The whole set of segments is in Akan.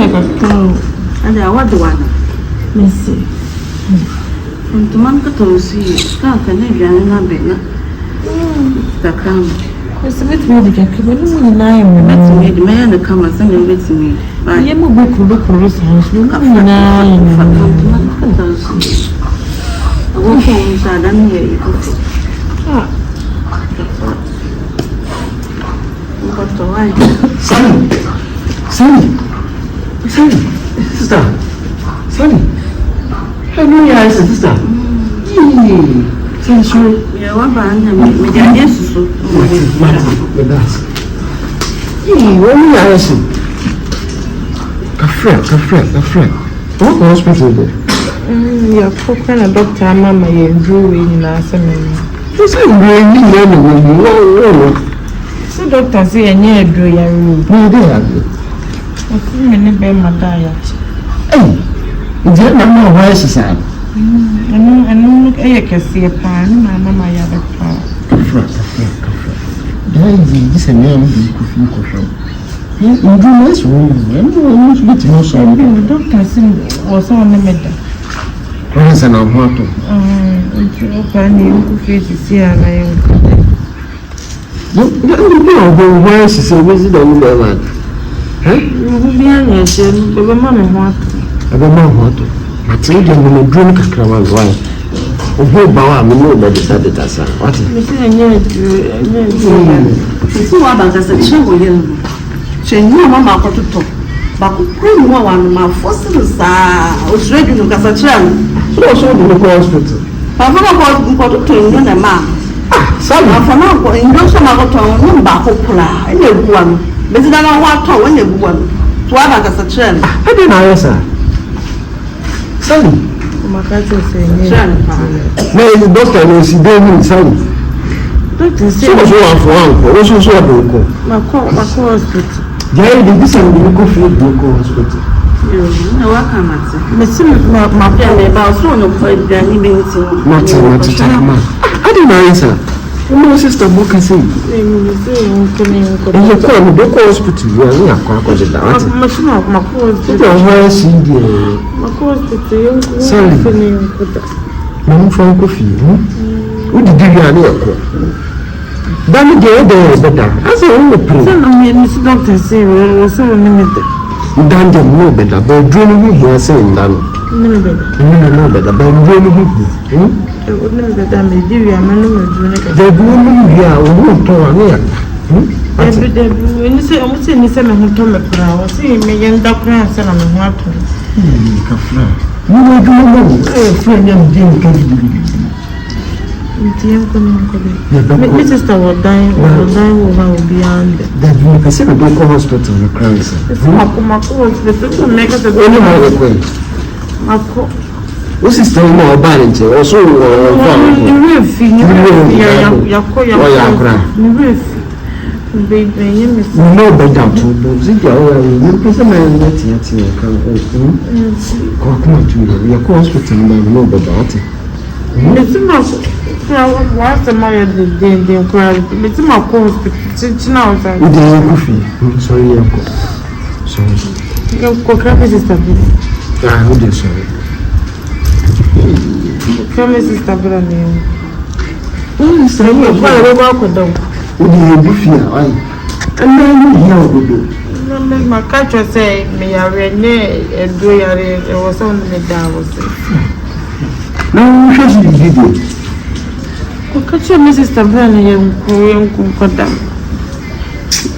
And I want the one. Missy. And to man got to see, can't can never be the come. It's a bit weird. I can't made the man to come and sing with me. I am a book to look for this house. I won't go inside and hear you. Sunny, sister, Sunny. Hello, yes, sister. Sorry. Yeah, one band and yes, so. With us. When we are asking. A friend. What hospital there? You're cooking a doctor, Mamma, and Drew in our seminary. This is really young. So, doctor, say, and yeah, Drew, your room. No, they have you. I think many bear my diet. Hey, is that not more wise, sir? I know, I can see a pan, my mamma, I have a car. There is this a man who could feel. You do nice room, and you get to know some. The doctor was on the matter. Friends and I'm hot. Open you face is here, and I am. You know, why she said, visit the woman. Huh? You will be an answer, but mamma, what? I don't know what. I told you when you drink a crowd, why? Oh, Bawa, we know that decided as a what? You see what about as a child? She knew Mamma got to talk. But who one my fossils was ready to get a child. So the local hospital. I've never got to you and a man. Some of them are going to some other town, no back of Pula, and everyone. But I don't want to win everyone. To have as a child. I didn't know, sir. Sorry. My cousin saying, no, the doctor will see them Sorry. Doctor says, one for one, also so a book. My hospital. Jerry, this is a local hospital. No, I can't. My family about so no point than even not to check my. I didn't know, sir. No, sister, book and see. And you call me book hospital. You are not going to that. My hospital. Sorry. No phone coffee. Who did you get? Then again, there is better. As a only proof. Miss Doctor say, was so limited. Done them no better, but dreaming here saying done. No better, but dreaming. I would never get them. They do. I'm not doing it. The woman here won't turn here. When you say, I'm saying, it's a man who see me young doctor and send on the water. You will do a friend of Jim. Mrs. will die over beyond that. You can see the local hospital in the crisis. It's not hospital, make us a good way. What is the more balance? Also, no, but down to those. You put a man that you can come to your hospital and no, but that. It's not. What's the matter? The crowd. It's my course, but it's now. Sorry, your crap is stable. I would sorry. Come, Sister Brandon. Oh, sorry, you're quite a walk down. Would you be here? And then you would do. My catcher say, me, I read and do it was only the down. No, she did it. Catch your Mrs. Tabrana, young Kodam.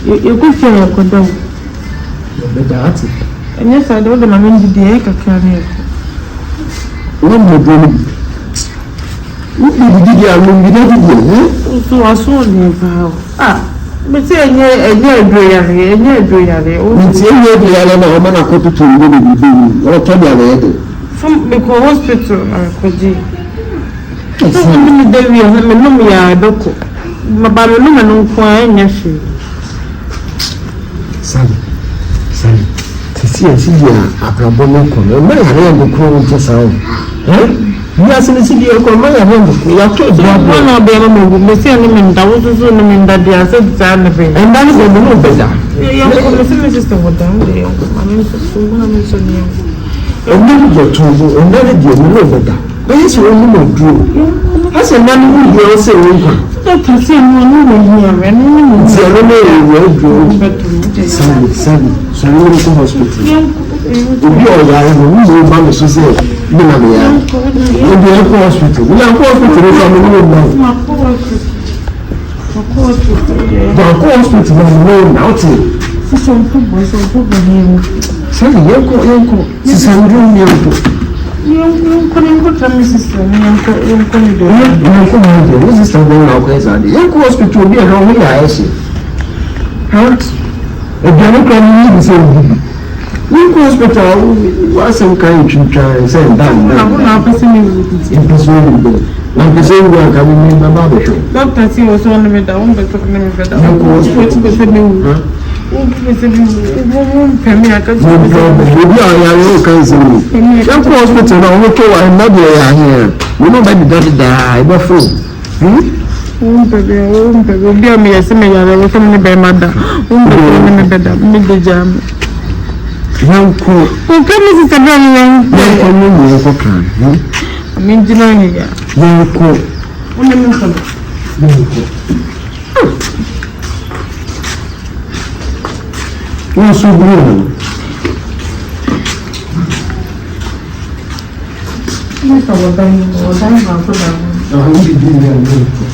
You could feel your Kodam. And yes, I don't know, I'm in the acre carrier. What more doing? What did you do? So I saw you. Ah, but say, a year dreary. Oh, it's a year, I'm a copy to you. Or tell me, from the hospital, could you? So, I'm in the day, I'm a doctor. But I'm not quite yes. Sally. See, after a bonnet, I have the crown to sound. Yes, in the city of Colmaya, we are told one of the elements, the same that was soon that they are said, and that is a little better. Yeah, I'm sister with them. I'm so near. And then you get to and then you know better. But it's only more true. As a man who will say, That's the same one here. And so you go to hospital. Obi ọ̀yà ẹ̀ ló ń lo bá mi sọ sí ẹ̀ ní nàbẹ̀yà. Obi ẹ̀ kọ́ hospital. Ní àkọ́ hospital ló sọ mi ní ìgbà. Àkọ́ hospital náà ló ń náà tì. Sísan fúnbọ̀ ní ẹ̀rọ. Sẹ́ni yẹn kọ́ sísan dúró ní ẹ̀rọ. Yẹn kọ́ tẹ́lẹ̀ sísan ní yẹn kọ́ ní ìdọ̀. Yẹn kọ́ máa jẹ̀ ní sísan bẹ́ẹ̀ náà ọkọ̀ ẹ̀ sáà dé. Yẹn kọ́ hospital obi ẹ̀ náà wọ́n yà ẹ̀ ṣe. Ẹ̀bí ẹni kan ní yìí ṣe òbí. Ní hospital wá sí nǹkan ìtúntà ẹ̀sẹ̀ ìdáhùn náà. Àwọn náà pèsè mi wò títí. Ìpèsè ìgbò. Náà pèsè ìgbò àkàbí ní bàbá àbẹ̀ṣọ́. Dọ́kítà tí wọ́n sọ wọn ní mẹ́ta, wọ́n bẹ̀ tọ́kọ̀ ní mi fẹ́ dá. Wọ́n pèsè mi wò. Wọ́n pèsè mi wò. Wọ́n pẹ̀mí àkàtúntò. Obi àwọn ayé ò kàn sí mi. Yẹn kọ́ hospital náà wọ́n tó wà ẹ̀ náà bẹ̀rẹ̀ àyẹ̀. Mo náà bá mi dá dídá ẹgbẹ́ fún. Wọ́n bẹ̀rẹ̀ bí ọmọ yẹn sí mi yàrá wọ́n fẹ́ mi ní bẹ́ẹ̀ má dá. Wọ́n bẹ̀rẹ̀ ní mi bẹ́ẹ̀ dá mi gbé jà mí. Yanko. Nǹkan mi sì tẹ̀lé ọmọ yẹn. Yanko ní ìwé ẹ̀kọ́ kan. Àmì ń jiná nìyà. Yanko. Wọ́n lé mi sọ̀rọ̀. Yanko. Wọ́n sún bí wọn. Wọ́n sọ̀rọ̀ báyìí máa kó dà wọ́n. Àwọn ìdílé rẹ̀ ló ń kọ́.